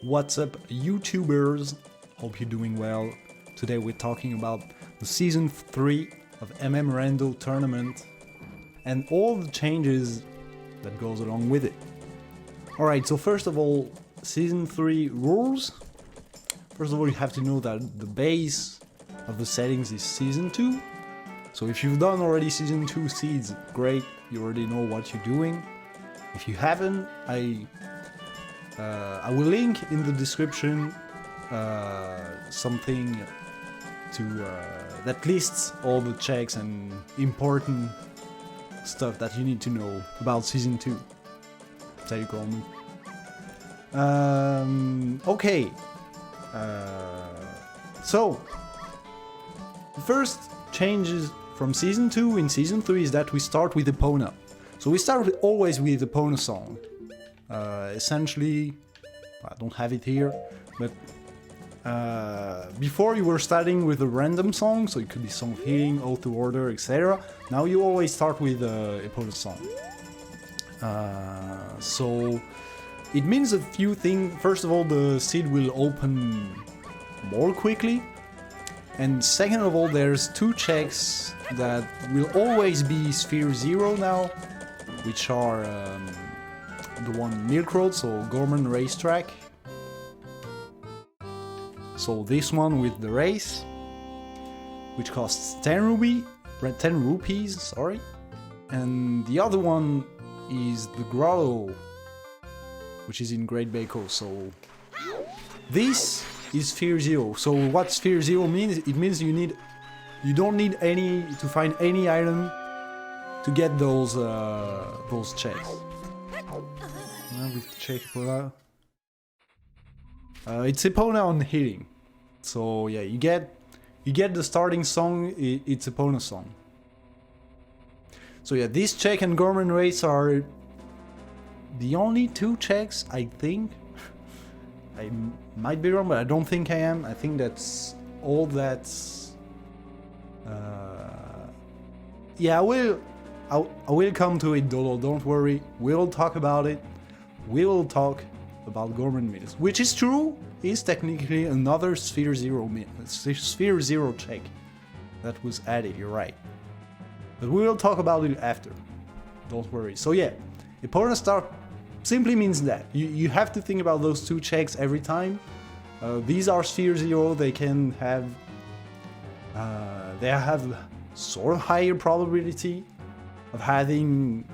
What's up, YouTubers? Hope you're doing well. Today we're talking about the Season 3 of Rando Tournament and all the changes that goes along with it. Alright, so first of all, Season 3 rules. First of all, you have to know that the base of the settings is Season 2. So if you've done already Season 2 seeds, great, you already know what you're doing. If you haven't, I will link in the description something to that lists all the checks and important stuff that you need to know about Season 2. That's how you call me. Okay. So, the first changes from Season 2 in Season 3 is that we start with Epona. So we start always with the Epona song. Essentially, I don't have it here, but before you were starting with a random song, so it could be Song of Healing, Oath to Order, etc. Now you always start with a Epona song. So it means a few things. First of all, the seed will open more quickly. And second of all, there's two checks that will always be Sphere 0 now, which are the one Milk Road, so Gorman Racetrack. So this one with the race, which costs 10 rupees, sorry. And the other one is the grotto, which is in Great Bay Coast. So this is Sphere 0. So what Sphere 0 means? It means you don't need to find any item to get those checks. Check Epona. It's Epona on healing. So yeah, you get the starting song. It's Epona song. So yeah, this check and Gorman Race are the only two checks, I think. I might be wrong, but I don't think I am. I think that's all that's... yeah, I will come to it, Dodo, don't worry. We'll talk about it. We will talk about Gorman Mills, which is true, is technically another Sphere 0 check that was added, you're right. But we will talk about it after. Don't worry. So yeah, Epona start simply means that. You have to think about those two checks every time. These are Sphere 0, they can have... they have sort of higher probability of having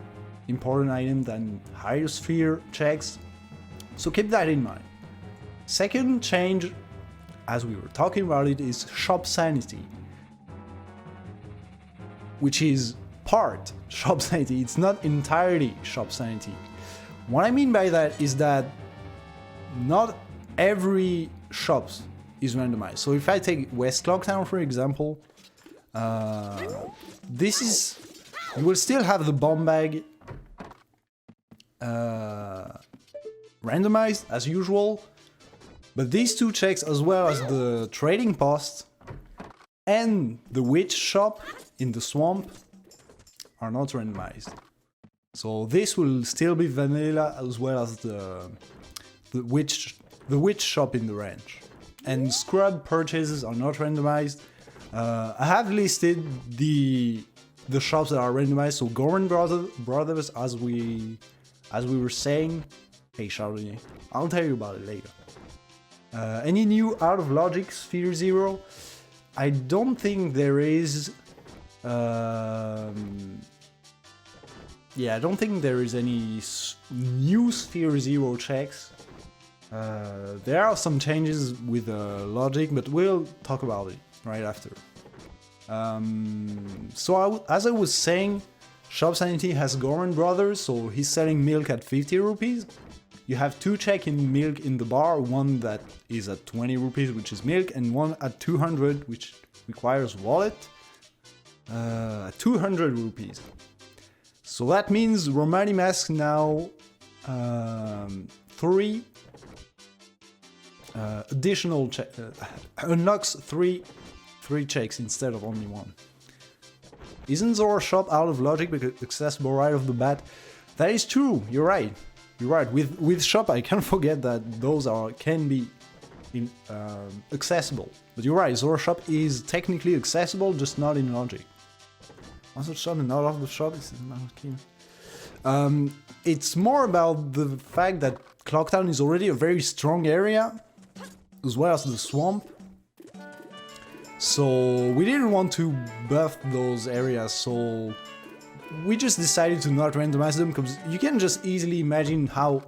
important items than higher sphere checks. So keep that in mind. Second change, as we were talking about it, is Shop Sanity. Which is part Shop Sanity, it's not entirely Shop Sanity. What I mean by that is that not every shop is randomized. So if I take West Clocktown for example, this is... You will still have the bomb bag randomized as usual, but these two checks as well as the trading post and the witch shop in the swamp are not randomized. So this will still be vanilla as well as the witch shop in the ranch. And scrub purchases are not randomized. I have listed the shops that are randomized. So Gorman Brothers, as we were saying. Hey Charlie, I'll tell you about it later. Any new Out of Logic Sphere 0? I don't think there is. Yeah, I don't think there is any new Sphere 0 checks. There are some changes with logic, but we'll talk about it right after. So as I was saying, Shop Sanity has Gorman Brothers, so he's selling milk at 50 rupees. You have two check in milk in the bar, one that is at 20 rupees, which is milk, and one at 200, which requires wallet, at 200 rupees. So that means Romani Mask now additional unlocks three checks instead of only one. Isn't Zora shop out of logic because accessible right off the bat? That is true, you're right. you're right. With shop, I can't forget that those can be accessible. But you're right, Zora shop is technically accessible, just not in logic. Also shop and not off the shop. It's more about the fact that Clocktown is already a very strong area, as well as the swamp. So we didn't want to buff those areas, so we just decided to not randomize them, because you can just easily imagine how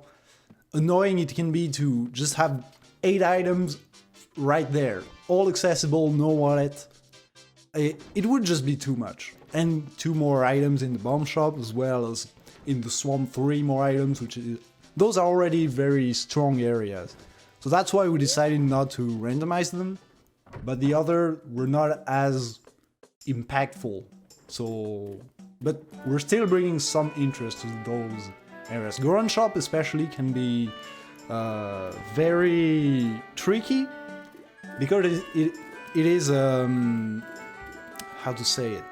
annoying it can be to just have 8 items right there, all accessible, no wallet. It would just be too much. And 2 more items in the bomb shop, as well as in the swamp 3 more items, those are already very strong areas. So that's why we decided not to randomize them, but the other were not as impactful. So, but we're still bringing some interest to those areas. Goron shop especially can be very tricky, because it is how to say it.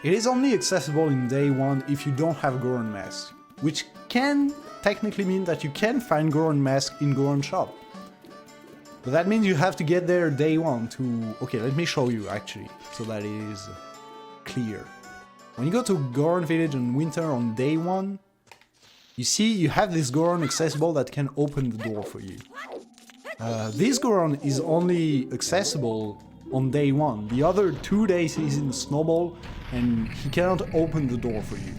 It is only accessible in day 1 if you don't have Goron mask, which can technically mean that you can find Goron mask in Goron shop. But that means you have to get there day 1 to... Okay, let me show you actually, so that it is clear. When you go to Goron village in winter on day 1, you see you have this Goron accessible that can open the door for you. This Goron is only accessible on day 1. The other 2 days he's in the snowball and he cannot open the door for you.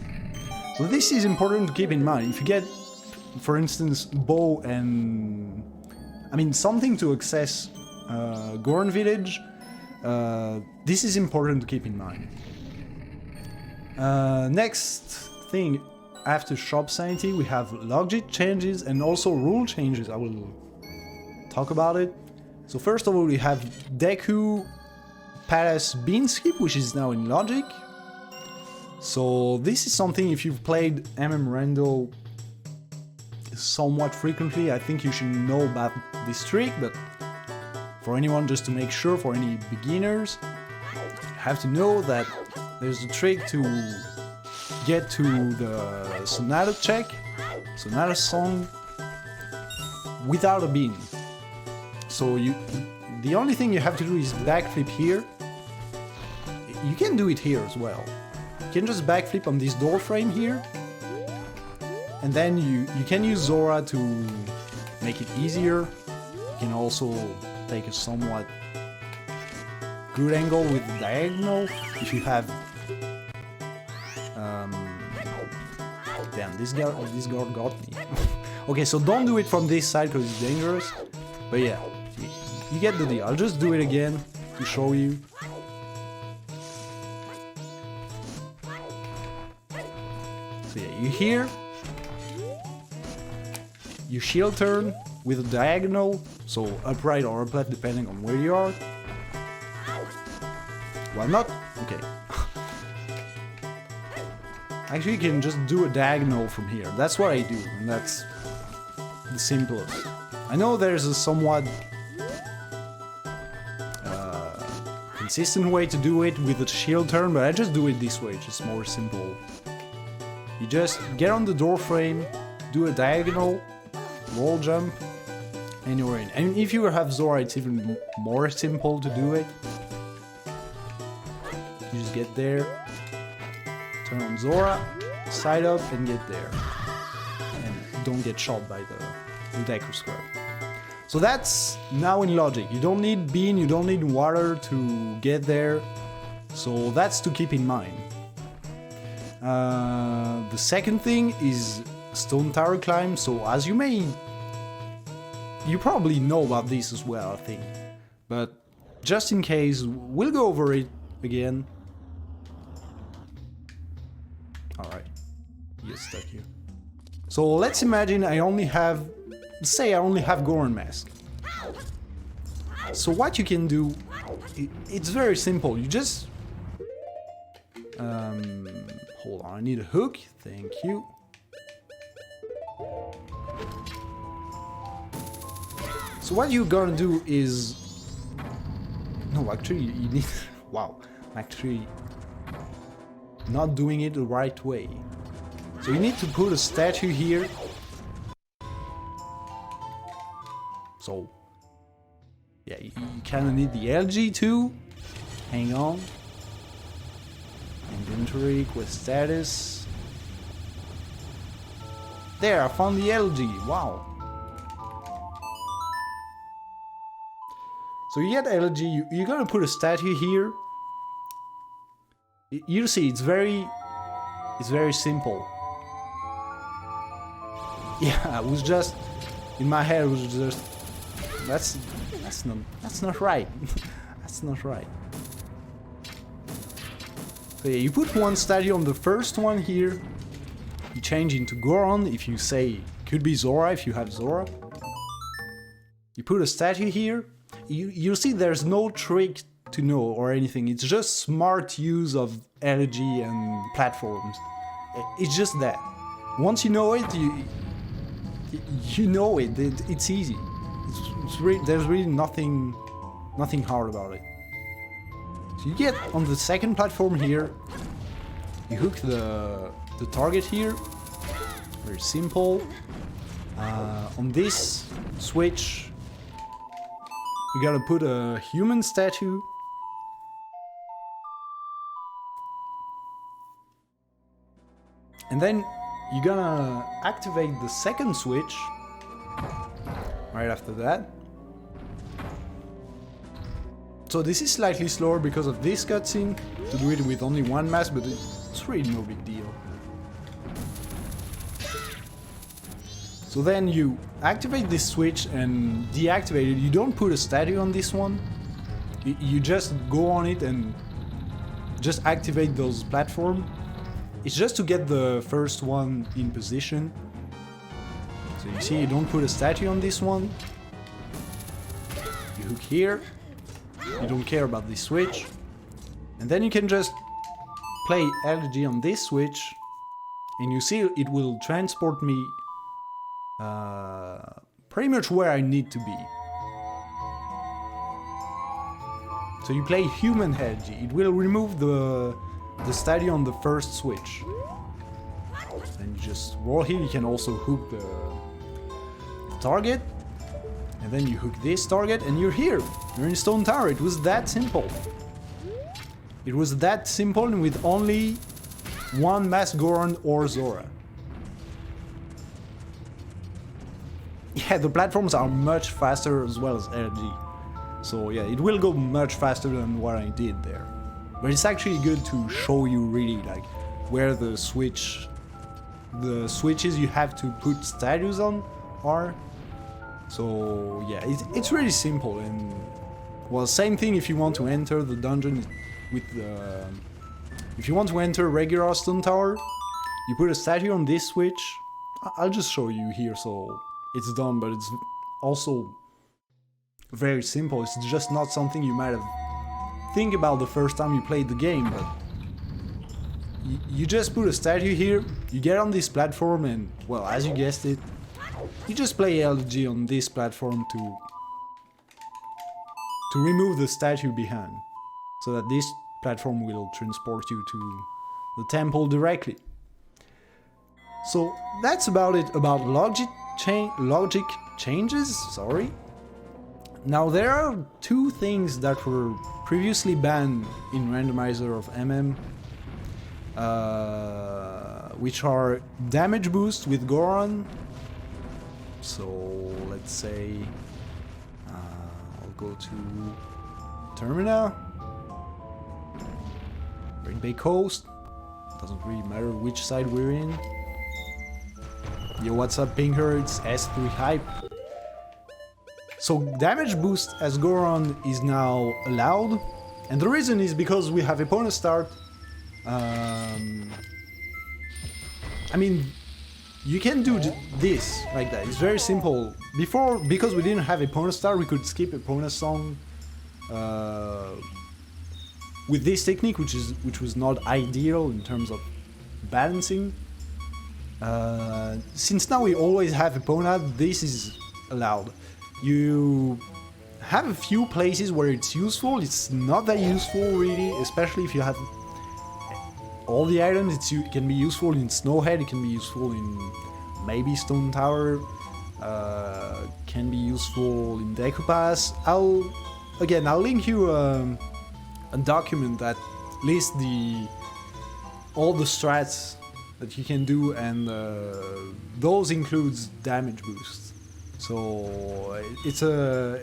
So this is important to keep in mind. If you get, for instance, bow and... I mean, something to access Goron village, this is important to keep in mind. Next thing, after shop sanity, we have logic changes and also rule changes. I will talk about it. So first of all, we have Deku Palace Bean Skip, which is now in logic. So this is something, if you've played Rando somewhat frequently, I think you should know about this trick, but for anyone, just to make sure, for any beginners, you have to know that there's a trick to get to the Sonata check, Sonata song, without a bean. So the only thing you have to do is backflip here. You can do it here as well. You can just backflip on this door frame here, and then you can use Zora to make it easier. You can also take a somewhat good angle with the diagonal if you have... Damn, this guard got me. Okay, so don't do it from this side because it's dangerous. But yeah, you get the deal. I'll just do it again to show you. So yeah, you hear, you shield turn with a diagonal, so upright or up left depending on where you are. Well, not... okay. Actually, you can just do a diagonal from here. That's what I do, and that's the simplest. I know there's a somewhat consistent way to do it with a shield turn, but I just do it this way, just more simple. You just get on the door frame, do a diagonal, wall jump, and you're in. And if you have Zora, it's even more simple to do it. You just get there, turn on Zora, side up, and get there. And don't get shot by the Deku squad. So that's now in logic. You don't need bean, you don't need water to get there. So that's to keep in mind. The second thing is Stone Tower climb. So as you probably know about this as well, I think. But just in case, we'll go over it again. Alright, get stuck here. So let's imagine I only have Goron mask. So what you can do, it's very simple. You just hold on, I need a hook. Thank you. So what you're gonna do is... No, actually, you need... Wow, actually not doing it the right way. So you need to put a statue here So yeah, you kind of need the LG too. Hang on. Inventory, quest status. There, I found the LG. Wow. So you get LG. You're gonna put a statue here. You see, it's very simple. Yeah, it was just in my head. It was just that's not right. That's not right. So yeah, you put one statue on the first one here. You change into Goron if you say could be Zora if you have Zora. You put a statue here. You see, there's no trick to know or anything. It's just smart use of energy and platforms. It's just that. Once you know it, you know it. It's easy. There's really nothing hard about it. So you get on the second platform here. You hook the target here. Very simple. On this switch, you gotta put a human statue. And then you're gonna activate the second switch right after that. So this is slightly slower because of this cutscene, to do it with only one mask, but it's really no big deal. So then you activate this switch and deactivate it. You don't put a statue on this one. You just go on it and just activate those platforms. It's just to get the first one in position. So you see, you don't put a statue on this one. You hook here. You don't care about this switch. And then you can just play LG on this switch. And you see, it will transport me pretty much where I need to be. So you play human LG. It will remove the statue on the first switch. Then you just roll here. You can also hook the target. And then you hook this target and you're here. You're in Stone Tower. It was that simple. It was that simple and with only one masked Goron or Zora. Yeah, the platforms are much faster as well as LG. So yeah, it will go much faster than what I did there. But it's actually good to show you really like where the switches you have to put statues on are. So yeah, it's really simple. And well, same thing if you want to enter the dungeon with the... If you want to enter regular Stone Tower, you put a statue on this switch. I'll just show you here so it's done, but it's also very simple. It's just not something you might have think about the first time you played the game, but you just put a statue here, you get on this platform and, well, as you guessed it, you just play LG on this platform to remove the statue behind, so that this platform will transport you to the temple directly. So that's about it about logic changes, sorry. Now there are two things that were previously banned in Randomizer of MM, which are damage boost with Goron. So let's say I'll go to Termina, Great Bay Coast. Doesn't really matter which side we're in. Yo, what's up, Pinker? It's S3 Hype. So damage boost as Goron is now allowed, and the reason is because we have opponent start. I mean, you can do this like that. It's very simple. Before, because we didn't have opponent start, we could skip opponent song with this technique, which was not ideal in terms of balancing. Since now we always have opponent, this is allowed. You have a few places where it's useful. It's not that useful really, especially if you have all the items. It can be useful in Snowhead, it can be useful in maybe Stone Tower, can be useful in Decupass. I'll link you a document that lists all the strats that you can do, and those includes damage boosts. So it's a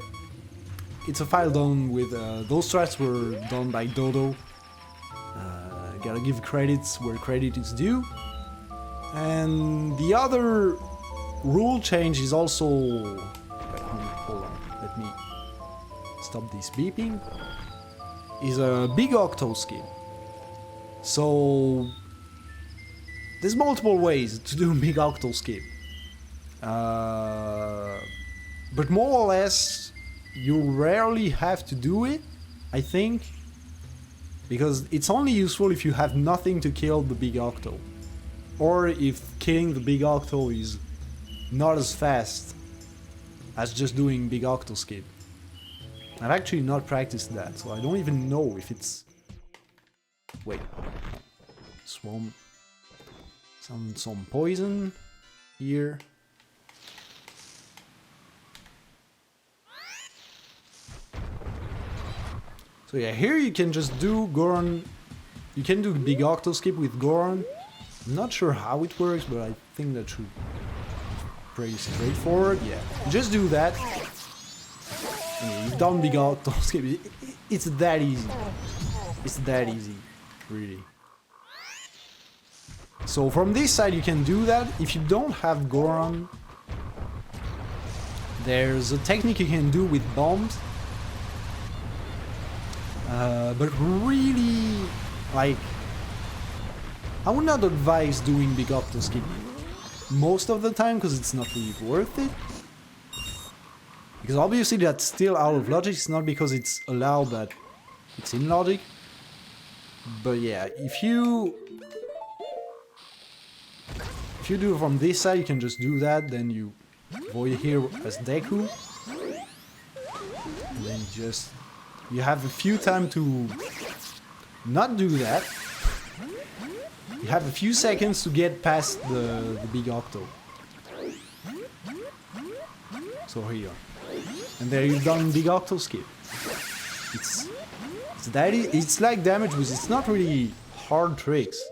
file done with those strats were done by Dodo. Gotta give credits where credit is due. And the other rule change is also... Wait, hold on, let me stop this beeping. Is a big octo skip. So there's multiple ways to do big octo skip. But more or less, you rarely have to do it, I think. Because it's only useful if you have nothing to kill the big octo. Or if killing the big octo is not as fast as just doing big octo skip. I've actually not practiced that, so I don't even know if it's... Wait. Swamp. Some poison here. So yeah, here you can just do Goron. You can do big octo skip with Goron. I'm not sure how it works, but I think that should be pretty straightforward. Yeah, just do that. And you've done big octo skip. It's that easy. It's that easy, really. So from this side you can do that. If you don't have Goron, there's a technique you can do with bombs. But really, like, I would not advise doing big octo skip most of the time, because it's not really worth it. Because obviously that's still out of logic, it's not because it's allowed that it's in logic. But yeah, if you do it from this side, you can just do that, then you void here as Deku. And then you have a few time to not do that. You have a few seconds to get past the big octo. So here you are. And there you've done big octo skip. It's like damage boost. It's not really hard tricks.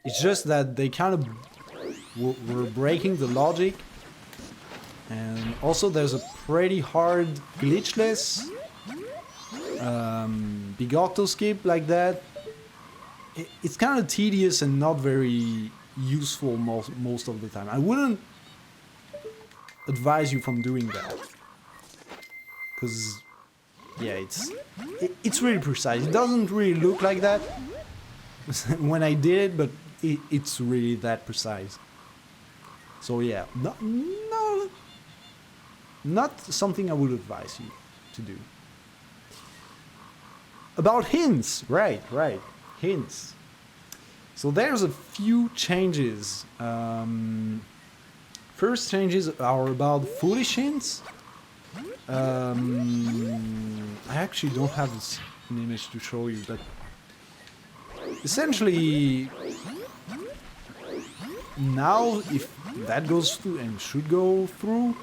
It's just that they kind of were breaking the logic. And also there's a pretty hard glitchless big octo skip like that. It's kind of tedious and not very useful most of the time. I wouldn't advise you from doing that, because yeah, it's really precise. It doesn't really look like that when I did it, but it's really that precise. So yeah, not something I would advise you to do. About hints, right, hints. So there's a few changes. First changes are about foolish hints. I actually don't have an image to show you, but essentially now, if that goes through, and should go through,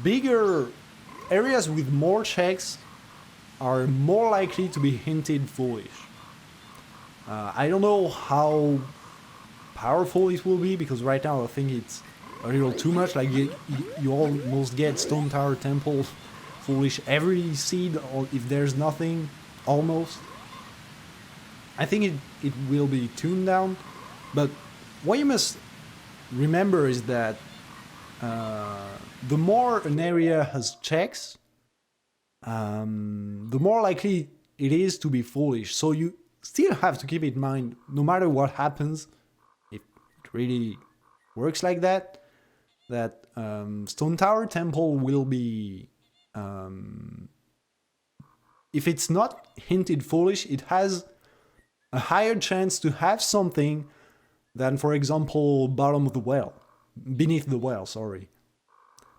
bigger areas with more checks are more likely to be hinted foolish. I don't know how powerful it will be, because right now I think it's a little too much. Like you almost get Stone Tower Temple foolish every seed, or if there's nothing, almost. I think it will be tuned down, but what you must remember is that the more an area has checks, the more likely it is to be foolish. So you still have to keep in mind, no matter what happens, if it really works like that, that Stone Tower Temple will be... if it's not hinted foolish, it has a higher chance to have something than, for example, bottom of the well. Beneath the well, sorry.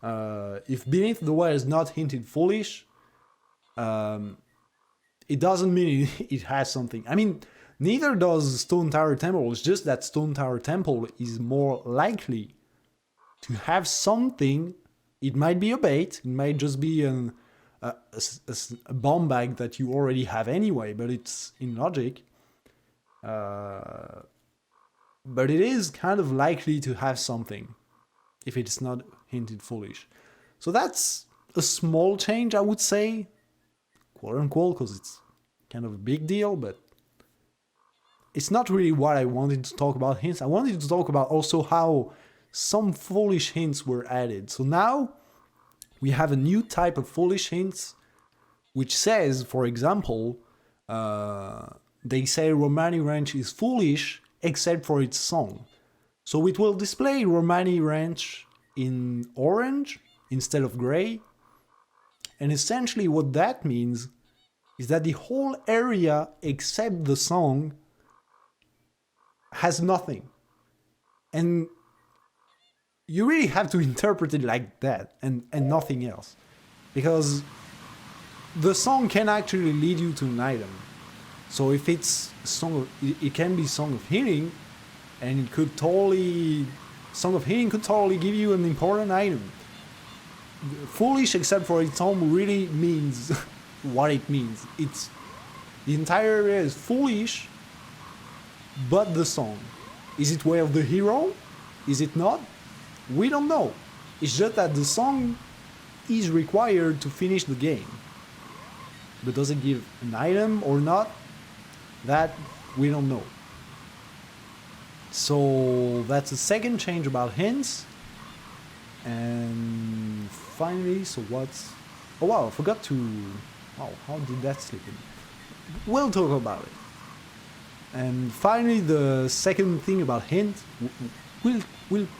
If beneath the well is not hinted foolish, it doesn't mean it has something. I mean, neither does Stone Tower Temple. It's just that Stone Tower Temple is more likely to have something It might be a bait, it might just be a bomb bag that you already have anyway, but it's in logic. But it is kind of likely to have something if it's not hinted foolish. So that's a small change, I would say, quote unquote, because it's kind of a big deal, but it's not really what I wanted to talk about hints. I wanted to talk about also how some foolish hints were added. So now we have a new type of foolish hints, which says, for example, they say Romani Ranch is foolish except for its song. So it will display Romani Ranch in orange instead of gray. And essentially what that means is that the whole area except the song has nothing. And you really have to interpret it like that and nothing else. Because the song can actually lead you to an item. So if it's song of, it can be Song of Healing, and it could totally, Song of Healing could totally give you an important item. Foolish except for its song really means what it means. It's the entire area is foolish, but the song. Is it Way of the Hero? Is it not? We don't know. It's just that the song is required to finish the game. But does it give an item or not? That we don't know. So that's the second change about hints. And finally, so what's... Oh wow, I forgot to... Wow, how did that slip in? We'll talk about it. And finally, the second thing about hint, we'll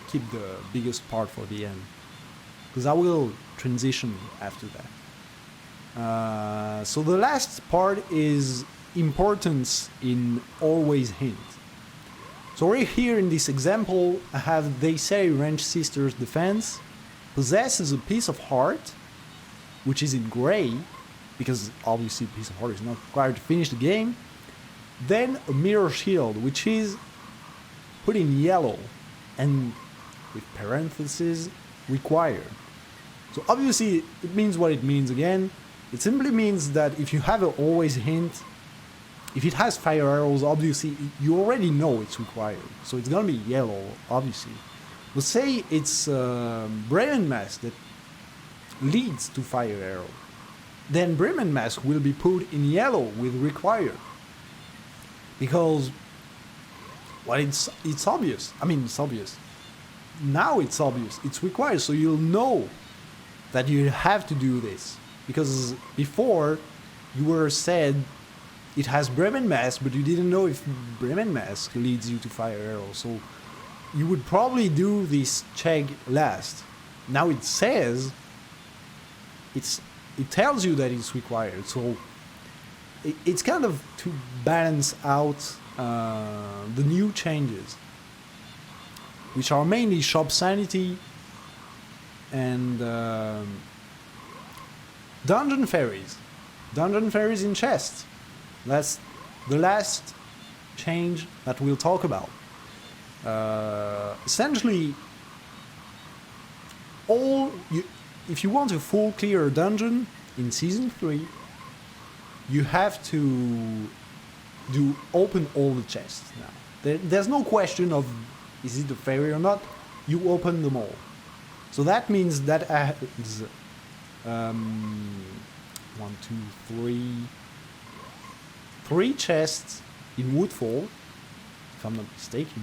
keep the biggest part for the end, because I will transition after that. So the last part is importance in always hint. So right here in this example, I have they say Ranch Sister's defense possesses a piece of heart, which is in gray, because obviously a piece of heart is not required to finish the game. Then a mirror shield, which is put in yellow and with parentheses required. So obviously it means what it means again. It simply means that if you have an always hint, if it has fire arrows, obviously you already know it's required. So it's gonna be yellow, obviously. But say it's Bremen Mask that leads to fire arrow, then Bremen Mask will be put in yellow with required. Because, well, it's obvious. I mean, it's obvious. Now it's obvious. It's required, so you'll know that you have to do this. Because before, you were said it has Bremen Mask, but you didn't know if Bremen Mask leads you to fire arrow. So you would probably do this check last. Now it says, it tells you that it's required. So it's kind of to balance out the new changes, which are mainly shop sanity and dungeon fairies. Dungeon fairies in chests. That's the last change that we'll talk about. Essentially, if you want a full clear dungeon in Season 3, you have to open all the chests now. There's no question of is it a fairy or not. You open them all. So that means that adds 3 chests in Woodfall, if I'm not mistaken.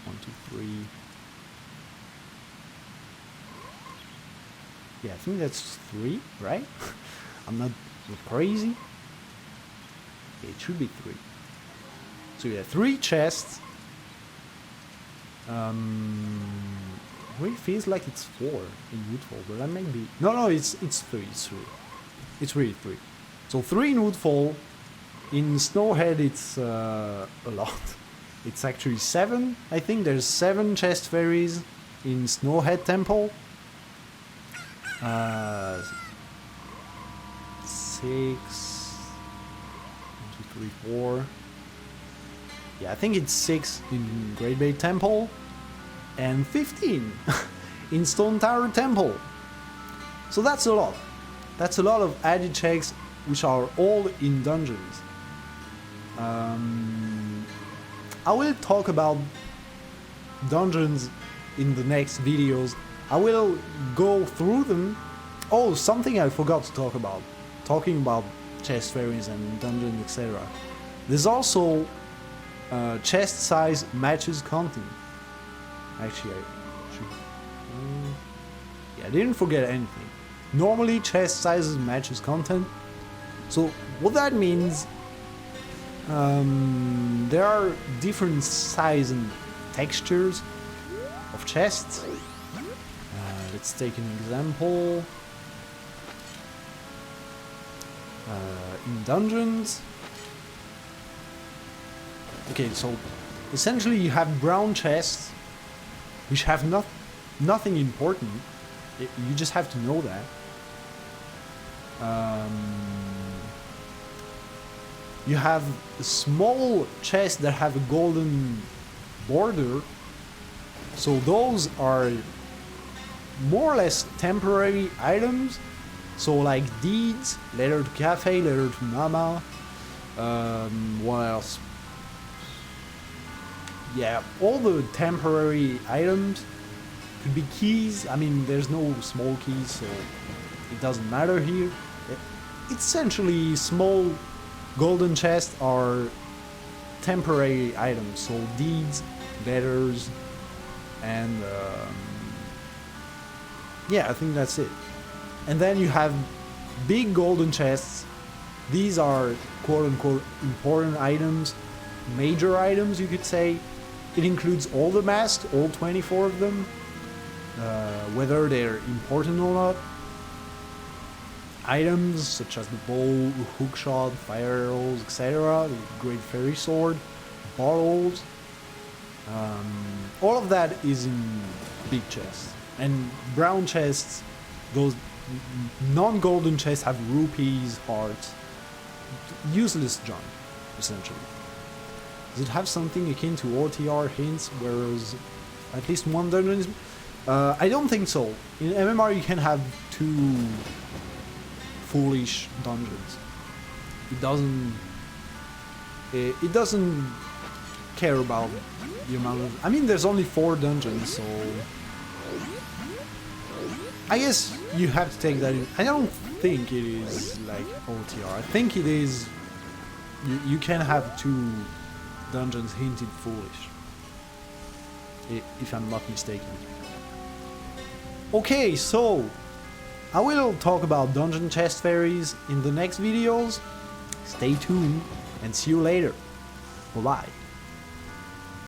1, 2, 3. Yeah, I think that's 3, right? I'm not crazy. It should be 3. So yeah, 3 chests. It feels like it's 4 in Woodfall, but that might be... No, it's 3, it's 3. It's really 3. So 3 in Woodfall. In Snowhead it's a lot. It's actually 7, I think. There's 7 chest fairies in Snowhead Temple. 6... 1, 2, 3, 4. Yeah, I think it's 6 in Great Bay Temple. And 15 in Stone Tower Temple. So that's a lot. That's a lot of added checks which are all in dungeons. I will talk about dungeons in the next videos. I will go through them. Oh, something I forgot to talk about. Talking about chest fairies and dungeons, etc. There's also chest size matches content. Actually, I should... yeah, I didn't forget anything. Normally, chest sizes matches content. So what that means, there are different size and textures of chests. Let's take an example. In dungeons. Okay, so essentially you have brown chests which have nothing important. You just have to know that. You have small chests that have a golden border. So those are more or less temporary items. So like deeds, letter to cafe, letter to mama. What else? Yeah, all the temporary items. Could be keys. I mean, there's no small keys, so it doesn't matter here. Essentially, small golden chests are temporary items. So deeds, letters, and yeah, I think that's it. And then you have big golden chests. These are quote-unquote important items, major items you could say. It includes all the masks, all 24 of them, whether they're important or not. Items such as the bow, hookshot, fire arrows, etc., the great fairy sword, bottles. All of that is in big chests. And brown chests, those non-golden chests have rupees, hearts, useless junk, essentially. Does it have something akin to OTR hints, whereas at least one dungeon is... I don't think so. In MMR you can have 2 foolish dungeons. It doesn't care about the amount of... I mean, there's only 4 dungeons, so... I guess you have to take that in. I don't think it is like OTR. I think it is... You can have 2 dungeons hinted foolish. If I'm not mistaken. Okay, so... I will talk about dungeon chest fairies in the next videos. Stay tuned and see you later. Bye-bye.